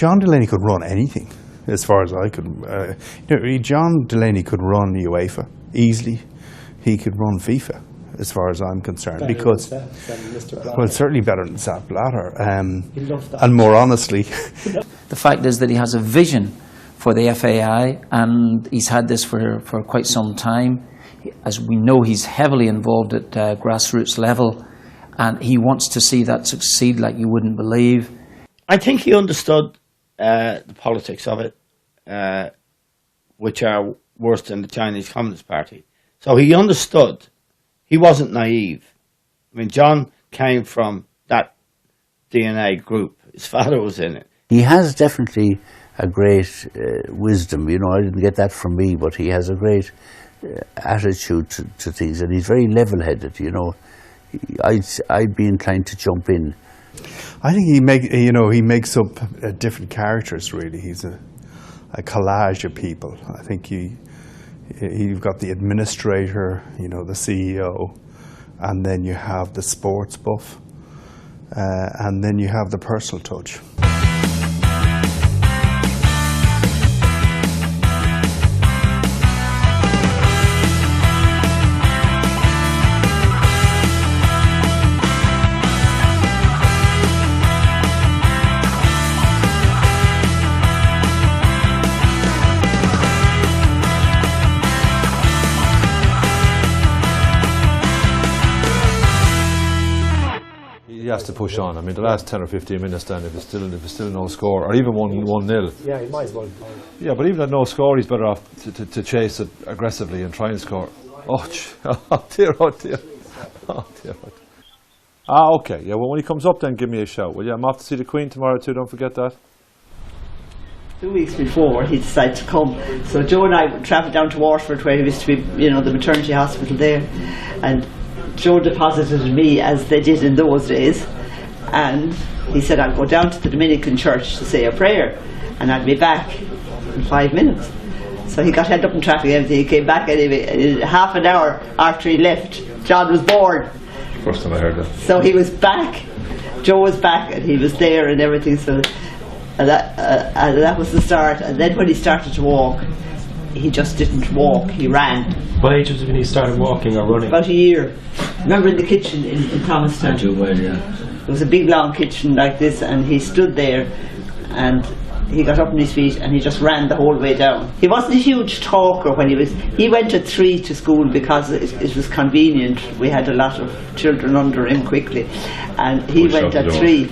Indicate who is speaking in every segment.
Speaker 1: John Delaney could run anything, as far as I could. John Delaney could run UEFA easily. He could run FIFA, as far as I'm concerned,
Speaker 2: better
Speaker 1: because
Speaker 2: than Mr.
Speaker 1: well, certainly better than Sepp Blatter, and more honestly.
Speaker 3: The fact is that he has a vision for the FAI, and he's had this for quite some time. As we know, he's heavily involved at grassroots level, and he wants to see that succeed like you wouldn't believe.
Speaker 4: I think he understood the politics of it, which are worse than the Chinese Communist Party. So he understood. He wasn't naive. I mean, John came from that DNA group. His father was in it.
Speaker 5: He has definitely a great wisdom. You know, I didn't get that from me, but he has a great attitude to things, and he's very level-headed. You know, I'd be inclined to jump in.
Speaker 1: I think he makes up different characters. Really, he's a collage of people. I think you've got the administrator, the CEO, and then you have the sports buff, and then you have the personal touch.
Speaker 6: He has to push on. I mean, the last 10 or 15 minutes then, if it's still no score, or even 1-0.
Speaker 2: Yeah, he might as well.
Speaker 6: Yeah, but even at no score, he's better off to chase it aggressively and try and score. Oh dear, oh dear. Oh dear. Okay, yeah, well, when he comes up then give me a shout, will you? I'm off to see the Queen tomorrow too, don't forget that.
Speaker 7: 2 weeks before he decided to come, so Joe and I travelled down to Waterford, where he used to be, the maternity hospital there, and Joe deposited me as they did in those days, and he said, I'll go down to the Dominican church to say a prayer and I'll be back in 5 minutes. So he got held up in traffic and everything. He came back anyway. Half an hour after he left, John was born.
Speaker 6: First time I heard that.
Speaker 7: So he was back, Joe was back, and he was there and everything. So that was the start. And then when he started to walk, he just didn't walk, he ran.
Speaker 2: What age was it when he started walking or running?
Speaker 7: About a year. Remember in the kitchen in Thomastown? There was a big long kitchen like this, and he stood there and he got up on his feet and he just ran the whole way down. He wasn't a huge talker when he went at 3 to school because it was convenient. We had a lot of children under him quickly, and he went at 3.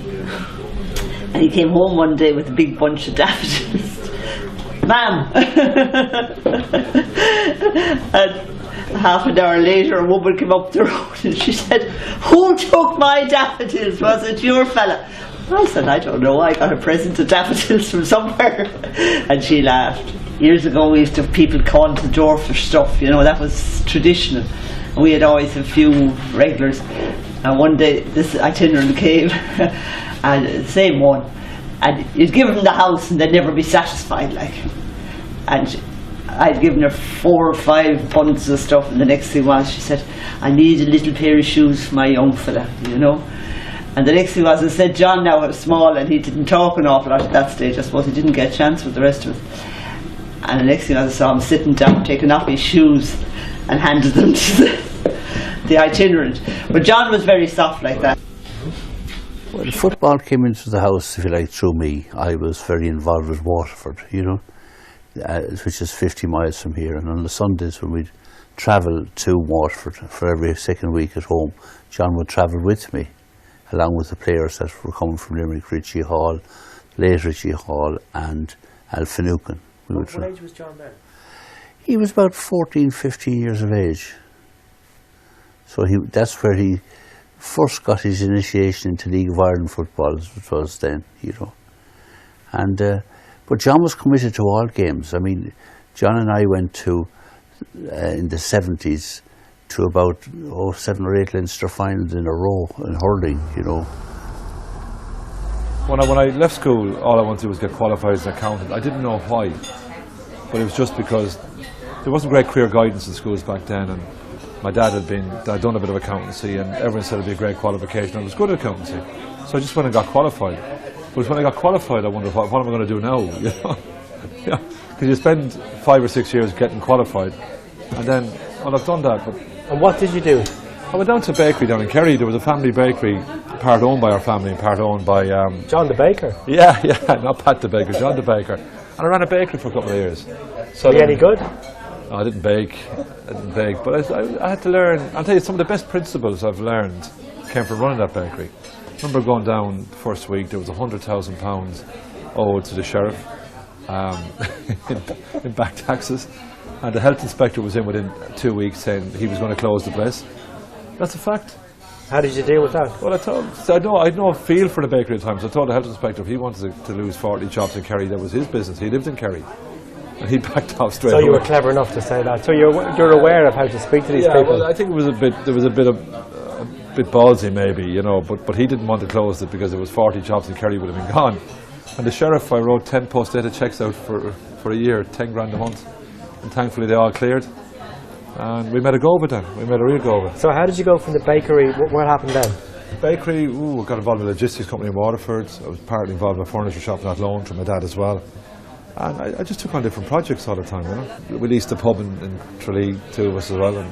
Speaker 7: And he came home one day with a big bunch of daffodils. Ma'am! And half an hour later a woman came up the road and she said, who took my daffodils? Was it your fella? I said, I don't know, I got a present of daffodils from somewhere. And she laughed. Years ago we used to have people calling to the door for stuff, that was traditional. And we had always a few regulars. And one day this itinerant came, and the same one. And you'd give them the house and they'd never be satisfied, like. And I'd given her 4 or 5 bundles of stuff, and the next thing was she said, I need a little pair of shoes for my young fella, And the next thing was, I said, John now was small and he didn't talk an awful lot at that stage. I suppose he didn't get a chance with the rest of us. And the next thing was, I saw him sitting down, taking off his shoes and handed them to the itinerant. But John was very soft like that.
Speaker 5: Well, football came into the house, if you like, through me. I was very involved with Waterford, which is 50 miles from here. And on the Sundays when we'd travel to Waterford for every second week at home, John would travel with me, along with the players that were coming from Limerick, Richie Hall, late Richie Hall, and Al Finucane.
Speaker 2: What age was John then?
Speaker 5: He was about 14, 15 years of age. So that's where he first got his initiation into League of Ireland football, as it was then, And but John was committed to all games. I mean, John and I went to in the 70s to about 7 or 8 Leinster finals in a row in hurling.
Speaker 6: When I left school, all I wanted to do was get qualified as an accountant. I didn't know why, but it was just because there wasn't great career guidance in schools back then, and my dad had done a bit of accountancy, and everyone said it'd be a great qualification. I was good at accountancy, so I just went and got qualified. But when I got qualified, I wondered, what am I going to do now? You know, because you spend 5 or 6 years getting qualified, and then, well, I've done that. But
Speaker 2: And what did you do?
Speaker 6: I went down to a bakery down in Kerry. There was a family bakery, part owned by our family and part owned by...
Speaker 2: John the baker.
Speaker 6: Yeah, not Pat the baker, John the baker. And I ran a bakery for a couple of years. So
Speaker 2: Are you any good?
Speaker 6: No, I didn't bake, but I had to learn. I'll tell you, some of the best principles I've learned came from running that bakery. I remember going down the first week, there was £100,000 owed to the sheriff in back taxes, and the health inspector was in within 2 weeks saying he was going to close the place. That's a fact.
Speaker 2: How did you deal with that?
Speaker 6: Well, I had no feel for the bakery at the time, so I told the health inspector if he wanted to lose 40 jobs in Kerry, that was his business. He lived in Kerry. And he backed off straight away.
Speaker 2: So you were clever enough to say that. So you're aware of how to speak to these people.
Speaker 6: Well, I think it was a bit ballsy maybe, you know, but he didn't want to close it because there was 40 jobs in Kerry would have been gone. And the sheriff, I wrote 10 post-dated checks out for a year, 10 grand a month, and thankfully they all cleared. And we made a go of it then. We made a real go of it.
Speaker 2: So how did you go from the bakery? What happened then?
Speaker 6: Bakery, I got involved in a logistics company in Waterford. I was partly involved in a furniture shop in Athlone from my dad as well. And I just took on different projects all the time, you know. We leased a pub in Tralee, 2 of us as well, and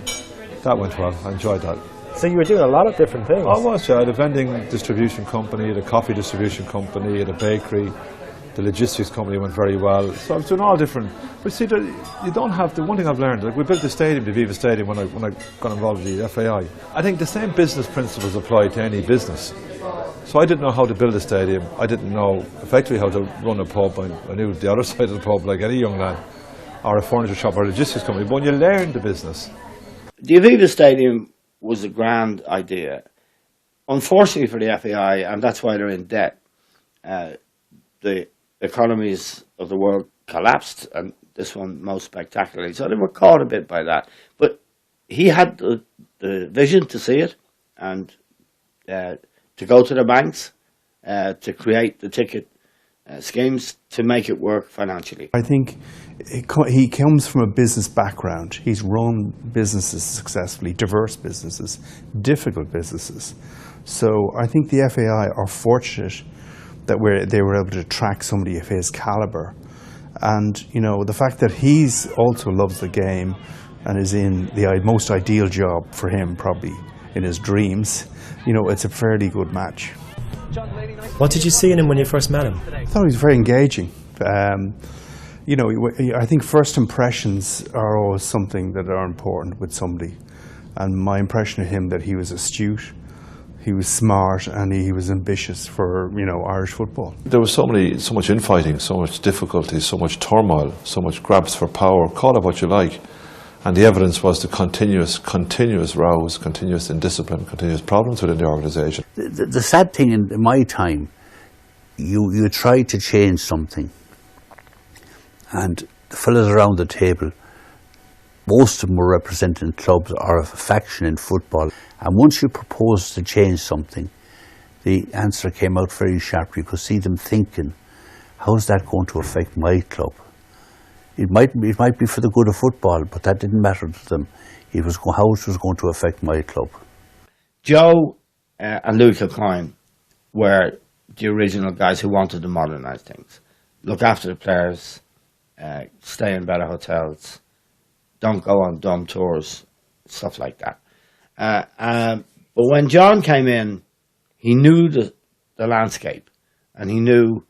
Speaker 6: that went well. I enjoyed that.
Speaker 2: So you were doing a lot of different things.
Speaker 6: I was, yeah. I had a vending distribution company, a coffee distribution company, a bakery. The logistics company went very well. So I was doing all different. But see, you don't have, the one thing I've learned, like we built the stadium, the Viva Stadium, when I got involved with the FAI. I think the same business principles apply to any business. So I didn't know how to build a stadium. I didn't know effectively how to run a pub. I knew the other side of the pub like any young lad, or a furniture shop or a logistics company. But when you learn the business.
Speaker 4: The Aviva Stadium was a grand idea. Unfortunately for the FAI, and that's why they're in debt, the economies of the world collapsed, and this one most spectacularly. So they were caught a bit by that. But he had the vision to see it and to go to the banks, to create the ticket schemes to make it work financially.
Speaker 1: I think he comes from a business background. He's run businesses successfully, diverse businesses, difficult businesses. So I think the FAI are fortunate that they were able to attract somebody of his caliber. And, you know, the fact that he's also loves the game and is in the most ideal job for him, probably in his dreams, you know, it's a fairly good match.
Speaker 2: What did you see in him when you first met him?
Speaker 1: I thought he was very engaging. You know, I think first impressions are always something that are important with somebody. And my impression of him that he was astute, he was smart, and he was ambitious for, you know, Irish football.
Speaker 6: There was so much infighting, so much difficulty, so much turmoil, so much grabs for power, call it what you like. And the evidence was the continuous rows, continuous indiscipline, continuous problems within the organisation.
Speaker 5: The sad thing in my time, you try to change something, and the fellas around the table, most of them were representing clubs or a faction in football. And once you proposed to change something, the answer came out very sharp. You could see them thinking, how's that going to affect my club? It might be for the good of football, but that didn't matter to them. It was how it was going to affect my club.
Speaker 4: Joe and Louis Kilcoyne were the original guys who wanted to modernise things. Look after the players, stay in better hotels, don't go on dumb tours, stuff like that. But when John came in, he knew the landscape, and he knew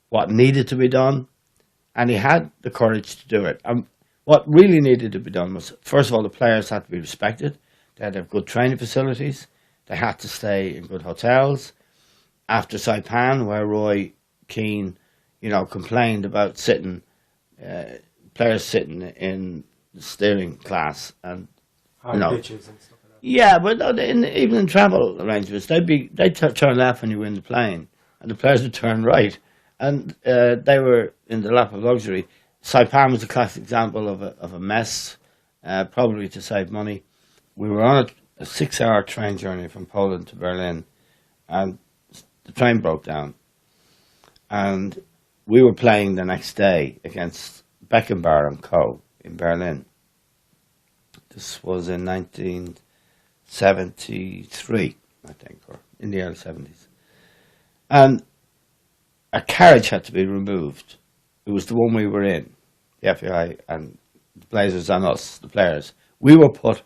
Speaker 4: what needed to be done, and he had the courage to do it. What really needed to be done was, first of all, the players had to be respected. They had to have good training facilities. They had to stay in good hotels. After Saipan, where Roy Keane, you know, complained about players sitting in the steering class and, you know,
Speaker 2: pitches and stuff like that.
Speaker 4: Yeah, but even in travel arrangements, they'd turn left when you were in the plane, and the players would turn right, and they were in the lap of luxury. Saipan was a classic example of a mess, probably to save money. We were on a 6-hour train journey from Poland to Berlin, and the train broke down, and we were playing the next day against Beckenbauer and Co. in Berlin. This was in 1973, I think, or in the early 70s. And a carriage had to be removed. It was the one we were in, the FAI and the Blazers and us, the players. We were put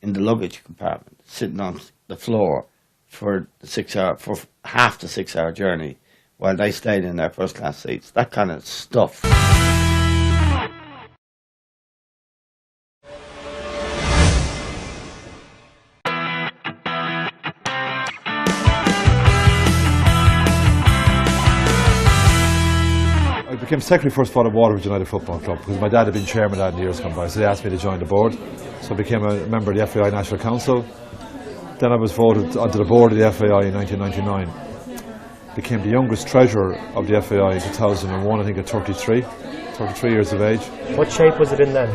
Speaker 4: in the luggage compartment, sitting on the floor for half the 6 hour journey, while they stayed in their first class seats. That kind of stuff.
Speaker 6: I became secretary first of all at Waterford United Football Club because my dad had been chairman of that in years gone by, so they asked me to join the board. So I became a member of the FAI National Council. Then I was voted onto the board of the FAI in 1999. Became the youngest treasurer of the FAI in 2001, I think at 33 years of age.
Speaker 2: What shape was it in then?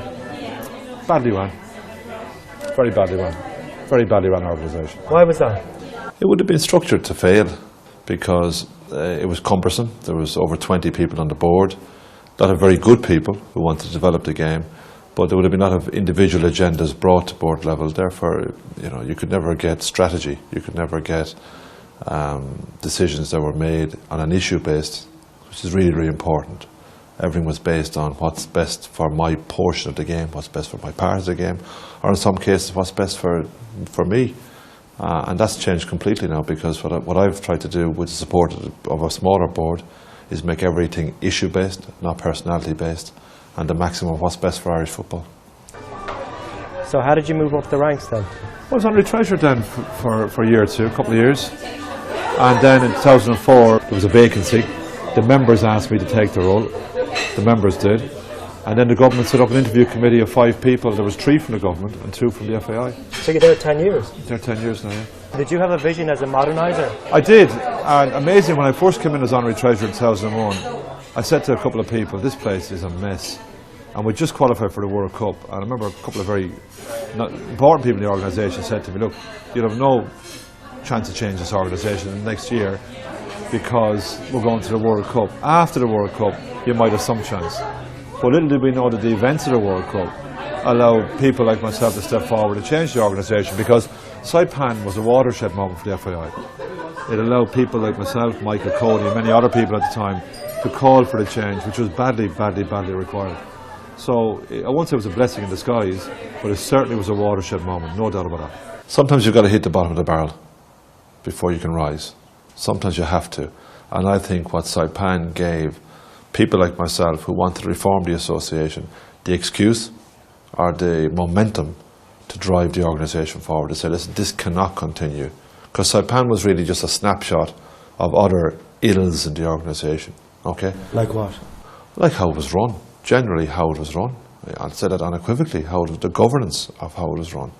Speaker 6: Badly ran. Very badly ran. Very badly ran organisation.
Speaker 2: Why was that?
Speaker 6: It would have been structured to fail because it was cumbersome. There was over 20 people on the board, a lot of very good people who wanted to develop the game, but there would have been a lot of individual agendas brought to board level. Therefore, you could never get strategy. You could never get decisions that were made on an issue based, which is really, really important. Everything was based on what's best for my portion of the game, what's best for my part of the game, or in some cases, what's best for me. And that's changed completely now because what I've tried to do with the support of a smaller board is make everything issue-based, not personality-based, and the maximum of what's best for Irish football.
Speaker 2: So how did you move up the ranks then?
Speaker 6: I was honorary treasurer then for a year or two, a couple of years. And then in 2004, there was a vacancy. The members asked me to take the role. The members did. And then the government set up an interview committee of 5 people. There was 3 from the government and 2 from the FAI.
Speaker 2: So you're there 10 years?
Speaker 6: They're 10 years now, yeah.
Speaker 2: Did you have a vision as a moderniser?
Speaker 6: I did. And amazing, when I first came in as honorary treasurer in 2001, I said to a couple of people, this place is a mess. And we just qualified for the World Cup. And I remember a couple of very important people in the organisation said to me, look, you'll have no chance to change this organisation next year because we're going to the World Cup. After the World Cup, you might have some chance. But little did we know that the events of the World Cup allow people like myself to step forward and change the organisation because Saipan was a watershed moment for the FAI. It allowed people like myself, Michael Cody and many other people at the time to call for the change, which was badly required. So I won't say it was a blessing in disguise, but it certainly was a watershed moment, no doubt about that. Sometimes you've got to hit the bottom of the barrel before you can rise. Sometimes you have to. And I think what Saipan gave people like myself who wanted to reform the association the excuse or the momentum to drive the organisation forward, to say, listen, this cannot continue. Because Saipan was really just a snapshot of other ills in the organisation. Okay?
Speaker 2: Like what?
Speaker 6: Like how it was run. Generally how it was run. I'll say that unequivocally, the governance of how it was run.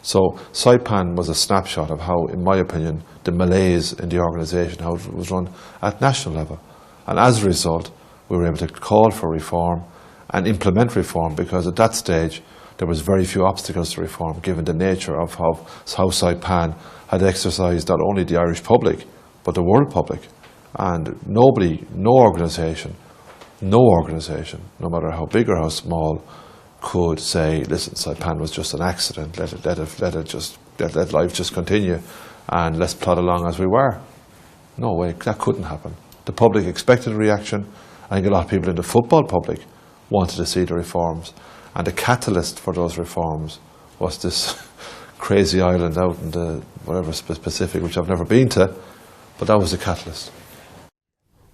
Speaker 6: So Saipan was a snapshot of how, in my opinion, the malaise in the organisation, how it was run at national level. And as a result, we were able to call for reform and implement reform because at that stage there was very few obstacles to reform given the nature of how Saipan had exercised not only the Irish public but the world public. And no organisation, no matter how big or how small, could say, listen, Saipan was just an accident, let life just continue and let's plod along as we were. No way, that couldn't happen. The public expected a reaction. I think a lot of people in the football public wanted to see the reforms, and the catalyst for those reforms was this crazy island out in the whatever Pacific, which I've never been to, but that was the catalyst.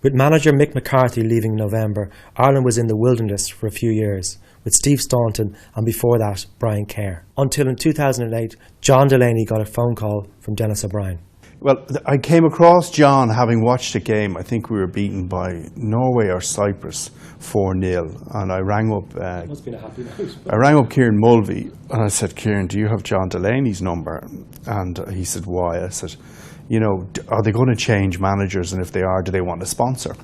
Speaker 2: With manager Mick McCarthy leaving in November, Ireland was in the wilderness for a few years, with Steve Staunton and before that, Brian Kerr. Until in 2008, John Delaney got a phone call from Denis O'Brien.
Speaker 1: Well, I came across John having watched a game. I think we were beaten by Norway or Cyprus 4-0, and I rang up.
Speaker 2: Must have been a happy night.
Speaker 1: I rang up Kieran Mulvey and I said, Kieran, do you have John Delaney's number? And he said, why? I said, are they going to change managers, and if they are, do they want a sponsor?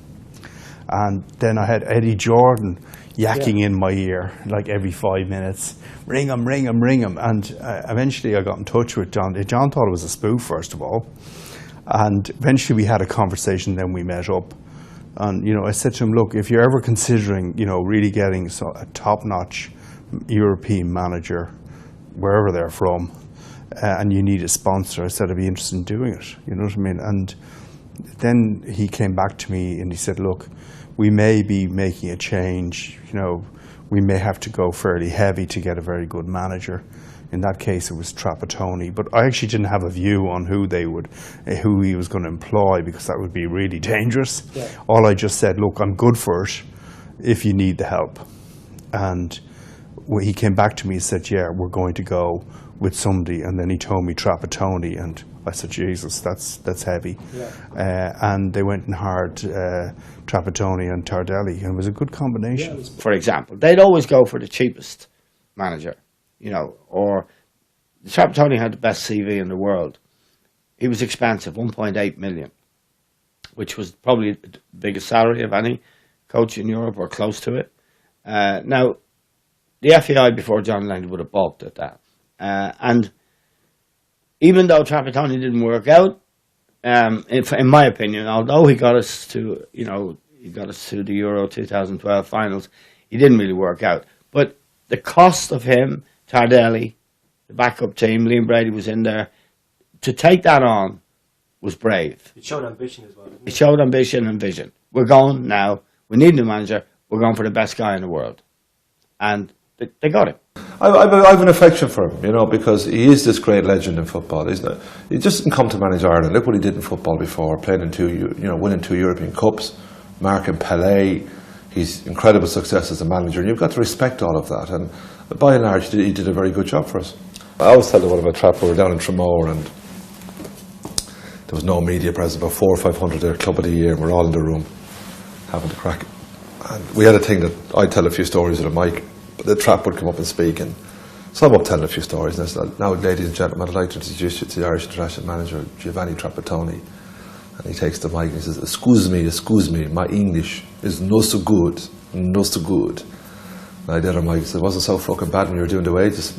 Speaker 1: And then I had Eddie Jordan yakking in my ear like every 5 minutes, ring him. And eventually I got in touch with John. John thought it was a spoof, first of all. And eventually we had a conversation, then we met up. And, I said to him, look, if you're ever considering, really getting a top-notch European manager, wherever they're from, and you need a sponsor, I said I'd be interested in doing it. You know what I mean? And then he came back to me and he said, look, we may be making a change, you know, we may have to go fairly heavy to get a very good manager. In that case, it was Trapattoni, but I actually didn't have a view on who he was going to employ, because that would be really dangerous.
Speaker 2: Yeah.
Speaker 1: All I just said, look, I'm good for it if you need the help. And when he came back to me and said, yeah, we're going to go with somebody, and then he told me Trapattoni, and I said, Jesus, that's heavy.
Speaker 2: Yeah.
Speaker 1: And they went and hired Trapattoni and Tardelli, and it was a good combination.
Speaker 2: Yeah,
Speaker 4: For example, they'd always go for the cheapest manager, you know, or Trapattoni had the best CV in the world. He was expensive, 1.8 million, which was probably the biggest salary of any coach in Europe, or close to it. Now, the FAI before John Delaney would have balked at that. And even though Trapattoni didn't work out, in my opinion, although he got us to, you know, the Euro 2012 finals, he didn't really work out. But the cost of him, Tardelli, the backup team, Liam Brady was in there, to take that on was brave.
Speaker 2: It showed ambition as well. Didn't
Speaker 4: It showed ambition and vision. We're going now. We need a new manager. We're going for the best guy in the world. And they got him.
Speaker 6: I've an affection for him, you know, because he is this great legend in football. He just didn't come to manage Ireland. Look what he did in football before, playing in winning 2 European Cups, marking Pelé. He's incredible success as a manager, and you've got to respect all of that. And by and large, he did a very good job for us. I always tell you what about Trapp. We were down in Tramore, and there was no media present. About 400 or 500 there, Club of the Year, and we're all in the room having the crack. And we had a thing that I'd tell a few stories at a mic, but the Trapp would come up and speak, and so I'm up telling a few stories. And I said, now, ladies and gentlemen, I'd like to introduce you to the Irish international manager, Giovanni Trapattoni. And he takes the mic and he says, excuse me, my English is not so good. And I did on mic and said, it wasn't so fucking bad when you were doing the wages.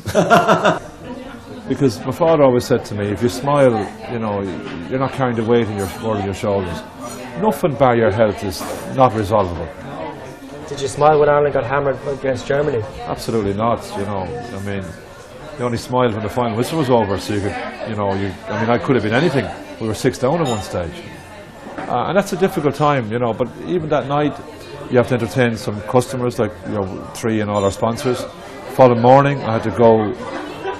Speaker 6: Because my father always said to me, if you smile, you know, you're not carrying the weight on your shoulders. Nothing bar your health is not resolvable.
Speaker 2: Did you smile when Ireland got hammered against Germany?
Speaker 6: Absolutely not, you know. I mean, you only smiled when the final whistle was over, so you could, you know, I could have been anything. We were 6 down at one stage. And that's a difficult time, you know, but even that night, you have to entertain some customers, like, you know, 3 and all our sponsors. Following morning, I had to go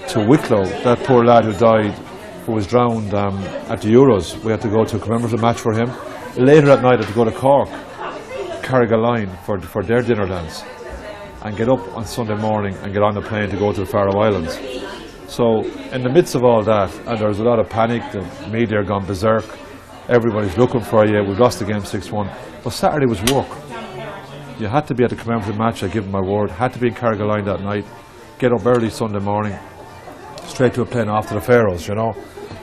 Speaker 6: to Wicklow, that poor lad who died, who was drowned at the Euros. We had to go to a commemorative match for him. Later that night, I had to go to Cork, Carrigaline for their dinner dance, and get up on Sunday morning and get on the plane to go to the Faroe Islands. So in the midst of all that, and there's a lot of panic, the media are gone berserk, everybody's looking for you, we've lost the game 6-1, but Saturday was work. You had to be at the commemorative match, I give them my word, had to be in Carrigaline that night, get up early Sunday morning, straight to a plane off to the Faroes, you know.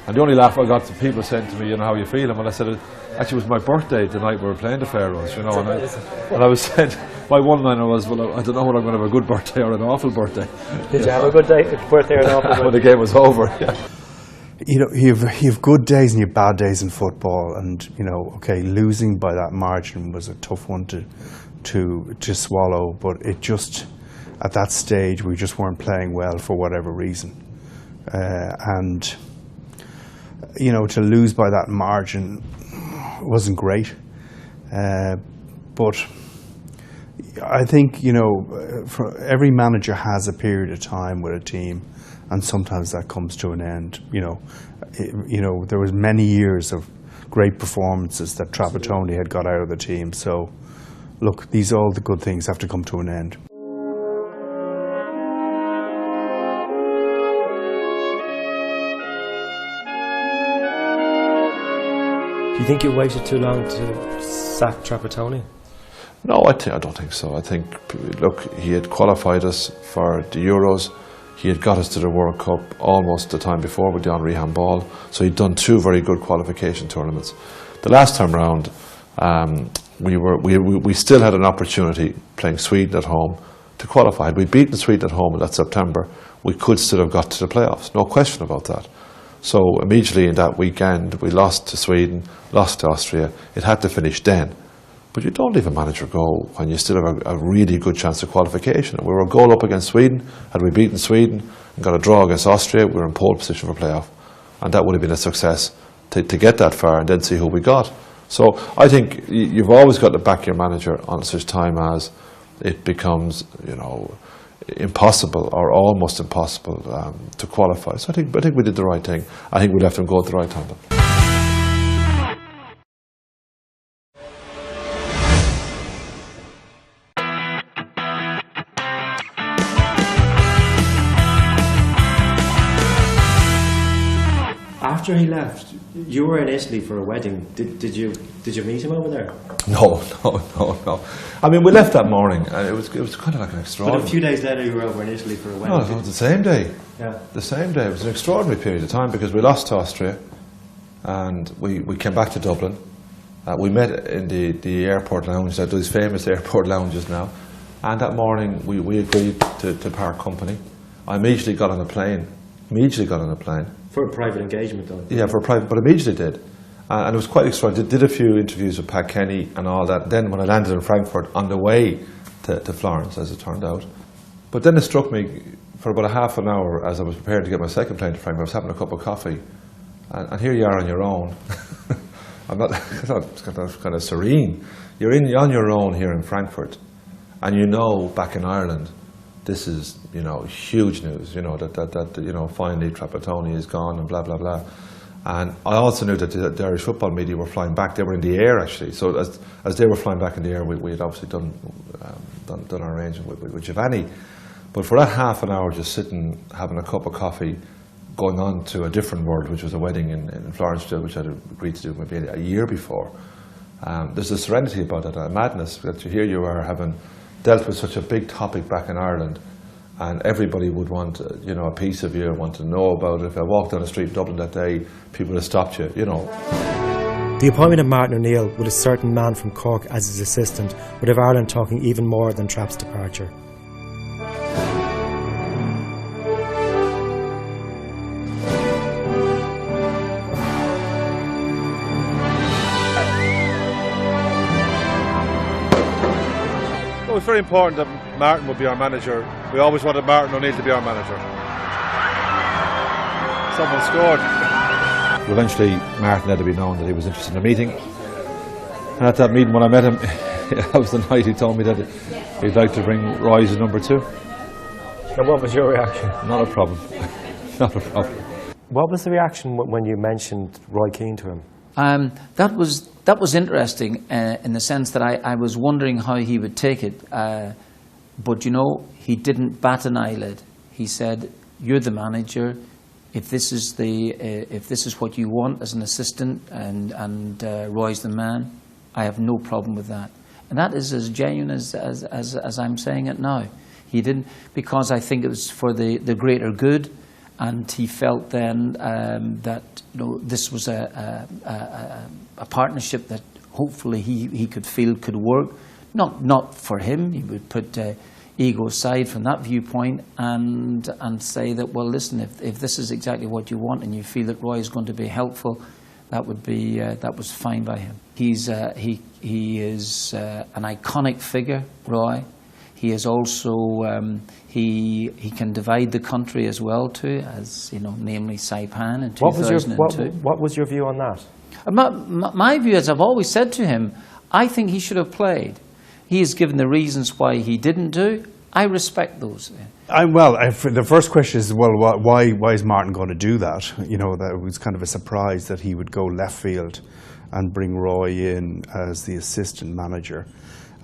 Speaker 6: And the only laugh I got, to people saying to me, you know, how you feeling? Well, I said, actually, it was my birthday the night we were playing the Faroes, you know. And I was saying, my one-liner was, well, I don't know whether I'm going to have a good birthday or an awful birthday.
Speaker 2: Did you have a good birthday or an awful birthday?
Speaker 6: When the game was over, yeah.
Speaker 1: You know, you have good days and you have bad days in football, and you know, okay, losing by that margin was a tough one to swallow. But it just, at that stage, we just weren't playing well for whatever reason, and you know, to lose by that margin wasn't great. But I think, you know, every manager has a period of time with a team, and sometimes that comes to an end. You know, there was many years of great performances that Trapattoni had got out of the team. So, look, all the good things have to come to an end.
Speaker 2: Do you think you waited too long to sack Trapattoni?
Speaker 6: No, I don't think so. I think, look, he had qualified us for the Euros. He had got us to the World Cup almost the time before with the Henri handball. So he'd done 2 very good qualification tournaments. The last time round, we still had an opportunity playing Sweden at home to qualify. Had we beaten Sweden at home in that September, we could still have got to the playoffs. No question about that. So immediately in that weekend, we lost to Sweden, lost to Austria. It had to finish then. But you don't leave a manager go when you still have a really good chance of qualification. We were a goal up against Sweden. Had we beaten Sweden and got a draw against Austria, we were in pole position for playoff. And that would have been a success to get that far and then see who we got. So I think you've always got to back your manager on such time as it becomes, impossible or almost impossible to qualify. So I think we did the right thing. I think we left him go at the right time.
Speaker 2: After he left, you were in Italy for a wedding. Did you meet him over there?
Speaker 6: No. I mean, we left that morning, and it was kind of like an
Speaker 2: But
Speaker 6: extraordinary.
Speaker 2: a few days later, you were over in Italy for a wedding.
Speaker 6: No, it was the same day.
Speaker 2: Yeah.
Speaker 6: The same day. It was an extraordinary period of time because we lost to Austria, and we came back to Dublin. We met in the airport lounge, those famous airport lounges now. And that morning, we agreed to part company. I immediately got on a plane.
Speaker 2: For a private engagement, though.
Speaker 6: Yeah, for a private, but immediately did. And it was quite extraordinary. Did a few interviews with Pat Kenny and all that. Then when I landed in Frankfurt, on the way to Florence, as it turned out. But then it struck me, for about a half an hour, as I was preparing to get my second plane to Frankfurt, I was having a cup of coffee. And here you are on your own. I'm not kind of serene. You're on your own here in Frankfurt. And back in Ireland, this is, huge news, that finally Trapattoni is gone and blah, blah, blah. And I also knew that the Irish football media were flying back. They were in the air, actually. So as they were flying back in the air, we had obviously done our arrangement with Giovanni. But for that half an hour, just sitting, having a cup of coffee, going on to a different world, which was a wedding in Florence, which I'd agreed to do maybe a year before. There's a serenity about it, a madness, that here you are having dealt with such a big topic back in Ireland, and everybody would want, a piece of you, want to know about it. If I walked down the street in Dublin that day, people would have stopped you,
Speaker 2: The appointment of Martin O'Neill with a certain man from Cork as his assistant would have Ireland talking even more than Trapp's departure.
Speaker 6: It was very important that Martin would be our manager. We always wanted Martin O'Neill to be our manager. Someone scored. Eventually, Martin let it be known that he was interested in a meeting. And at that meeting, when I met him, that was the night he told me that he'd like to bring Roy as number 2.
Speaker 2: And what was your reaction?
Speaker 6: Not a problem. Not a problem.
Speaker 2: What was the reaction when you mentioned Roy Keane to him?
Speaker 3: That was interesting in the sense that I was wondering how he would take it, but he didn't bat an eyelid. He said, "You're the manager. If this is what you want as an assistant, and Roy's the man, I have no problem with that." And that is as genuine as I'm saying it now. He didn't, because I think it was for the greater good. And he felt then that this was a partnership that hopefully he could feel could work. Not for him. He would put ego aside from that viewpoint and say that, well, listen, if this is exactly what you want and you feel that Roy is going to be helpful, that was fine by him. He is an iconic figure, Roy. He is also he can divide the country as well too, as namely Saipan in 2002.
Speaker 2: What was your view on that?
Speaker 3: My view, as I've always said to him, I think he should have played. He has given the reasons why he didn't do. I respect those.
Speaker 1: The first question is, why is Martin going to do that? That was kind of a surprise that he would go left field and bring Roy in as the assistant manager.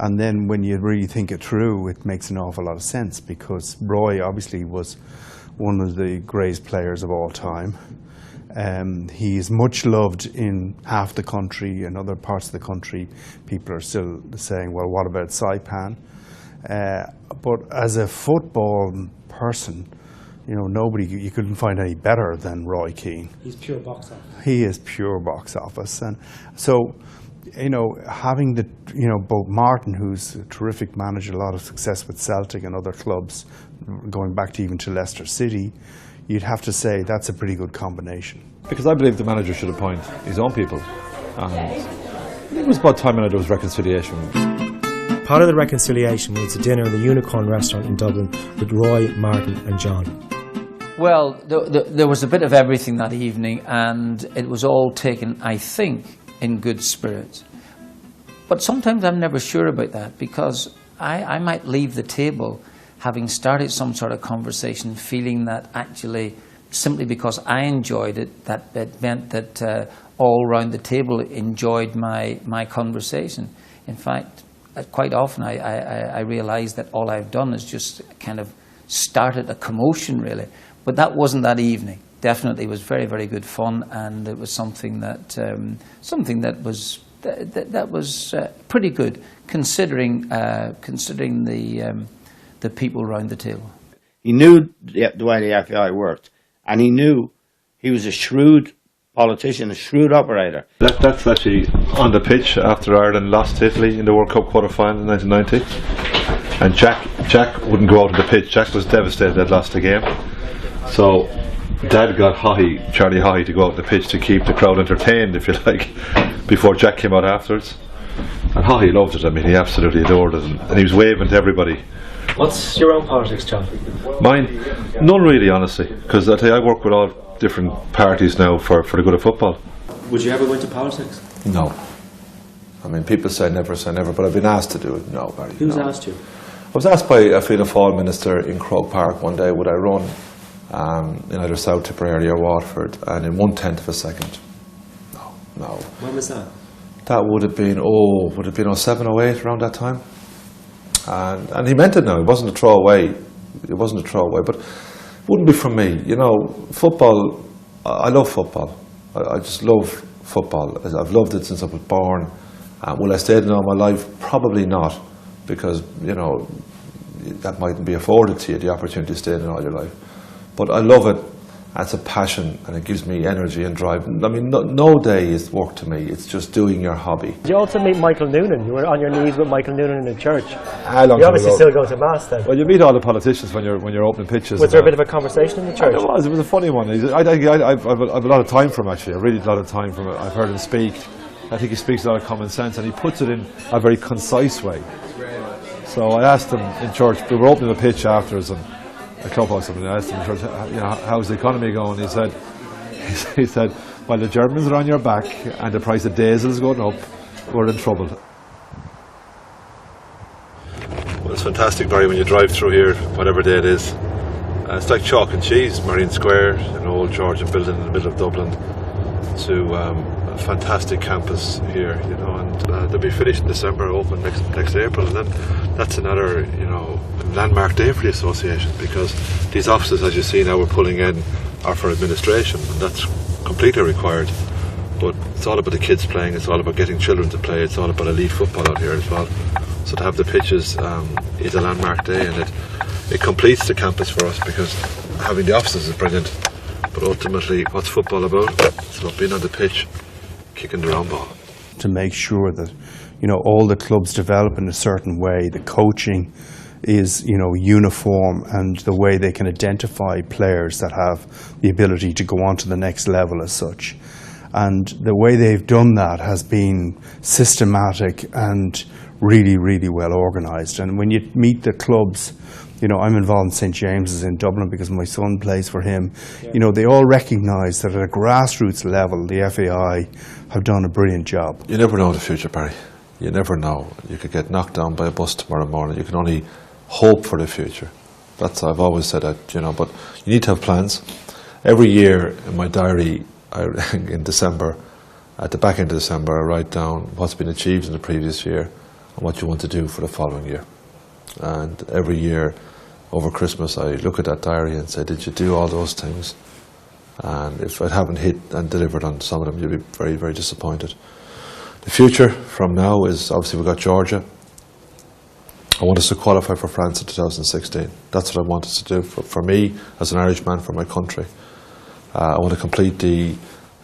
Speaker 1: And then when you really think it through, it makes an awful lot of sense, because Roy obviously was one of the greatest players of all time. He is much loved in half the country. In other parts of the country, people are still saying, well, what about Saipan? But as a football person, you couldn't find any better than Roy Keane.
Speaker 2: He's pure box office.
Speaker 1: He is pure box office. And so, having both Martin, who's a terrific manager, a lot of success with Celtic and other clubs, going back to even to Leicester City, you'd have to say that's a pretty good combination.
Speaker 6: Because I believe the manager should appoint his own people. And it was about time there was reconciliation.
Speaker 2: Part of the reconciliation was a dinner in the Unicorn restaurant in Dublin with Roy, Martin and John.
Speaker 3: Well, there was a bit of everything that evening, and it was all taken, I think, in good spirits. But sometimes I'm never sure about that, because I might leave the table having started some sort of conversation feeling that actually, simply because I enjoyed it, that it meant that all around the table enjoyed my conversation. In fact, quite often I realise that all I've done is just kind of started a commotion, really. But that wasn't that evening. Definitely, it was very, very good fun, and it was something that was pretty good, considering the people around the table.
Speaker 4: He knew the way the FAI worked, and he knew he was a shrewd politician, a shrewd operator.
Speaker 6: That's actually on the pitch after Ireland lost to Italy in the World Cup quarter-final in 1990. And Jack wouldn't go out on the pitch. Jack was devastated they'd lost the game. So Dad got Charlie Haughey, to go out on the pitch to keep the crowd entertained, if you like, before Jack came out afterwards. And Haughey loved it. I mean, he absolutely adored it, and he was waving to everybody.
Speaker 2: What's your own politics, John?
Speaker 6: Mine? None really, honestly, because I tell you, I work with all different parties now for the good of football.
Speaker 2: Would you ever go into politics?
Speaker 6: No. I mean, people say never, but I've been asked to do it. No, Barry.
Speaker 2: Who's
Speaker 6: no.
Speaker 2: asked you?
Speaker 6: I was asked by a Fianna Fáil minister in Croke Park one day, would I run in either South Tipperary or Waterford, and in 1/10 of a second. No.
Speaker 2: When was that?
Speaker 6: That would have been 07, 08, around that time. And he meant it now. It wasn't a throwaway. But it wouldn't be from me. You know, football, I love football. I just love football. I've loved it since I was born. Will I stay in it all my life? Probably not, because, you know, that mightn't be afforded to you, the opportunity to stay in it all your life. But I love it. It's a passion, and it gives me energy and drive. I mean, no day is work to me. It's just doing your hobby.
Speaker 2: Did you also meet Michael Noonan? You were on your knees with Michael Noonan in the church.
Speaker 6: You
Speaker 2: obviously still go to mass then.
Speaker 6: Well, you meet all the politicians when you're opening pitches.
Speaker 2: Was there a bit of a conversation in the church?
Speaker 6: It was a funny one. I've a lot of time for him, actually. I really a lot of time for him. I've heard him speak. I think he speaks a lot of common sense, and he puts it in a very concise way. So I asked him in church, we were opening the pitch afterwards, and a clubhouse, and I asked him in church, you know, how's the economy going? He said, while the Germans are on your back and the price of diesel is going up, we're in trouble. Well, it's fantastic, Barry, when you drive through here, whatever day it is. It's like chalk and cheese. Marine Square, an old Georgian building in the middle of Dublin, to a fantastic campus here, you know, and they'll be finished in December, open next April, and then that's another, you know, landmark day for the association, because these offices, as you see now, we're pulling in are for administration, and that's completely required. But it's all about the kids playing, it's all about getting children to play, it's all about elite football out here as well. So to have the pitches is a landmark day, and it completes the campus for us, because having the offices is brilliant. But ultimately, what's football about? It's about being on the pitch, kicking the round ball.
Speaker 1: To make sure that, you know, all the clubs develop in a certain way, the coaching is, you know, uniform, and the way they can identify players that have the ability to go on to the next level as such. And the way they've done that has been systematic and really, really well organised. And when you meet the clubs, you know, I'm involved in St James's in Dublin because my son plays for him. Yeah. You know, they all recognise that at a grassroots level, the FAI have done a brilliant job.
Speaker 6: You never know the future, Barry. You never know. You could get knocked down by a bus tomorrow morning. You can only hope for the future. I've always said that, you know, but you need to have plans. Every year in my diary, in December, at the back end of December, I write down what's been achieved in the previous year and what you want to do for the following year. And every year over Christmas, I look at that diary and say, did you do all those things? And if I haven't hit and delivered on some of them, you'll be very, very disappointed. The future from now is, obviously, we've got Georgia. I want us to qualify for France in 2016. That's what I want us to do for me as an Irishman, for my country. I want to complete the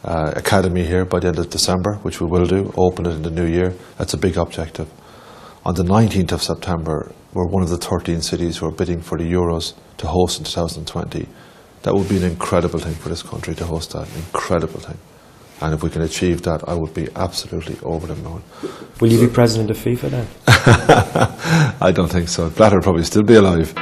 Speaker 6: academy here by the end of December, which we will do, open it in the new year. That's a big objective. On the 19th of September, we're one of the 13 cities who are bidding for the Euros to host in 2020. That would be an incredible thing for this country to host that, an incredible thing. And if we can achieve that, I would be absolutely over the moon.
Speaker 2: Will you be president of FIFA then?
Speaker 6: I don't think so. Blatter will probably still be alive.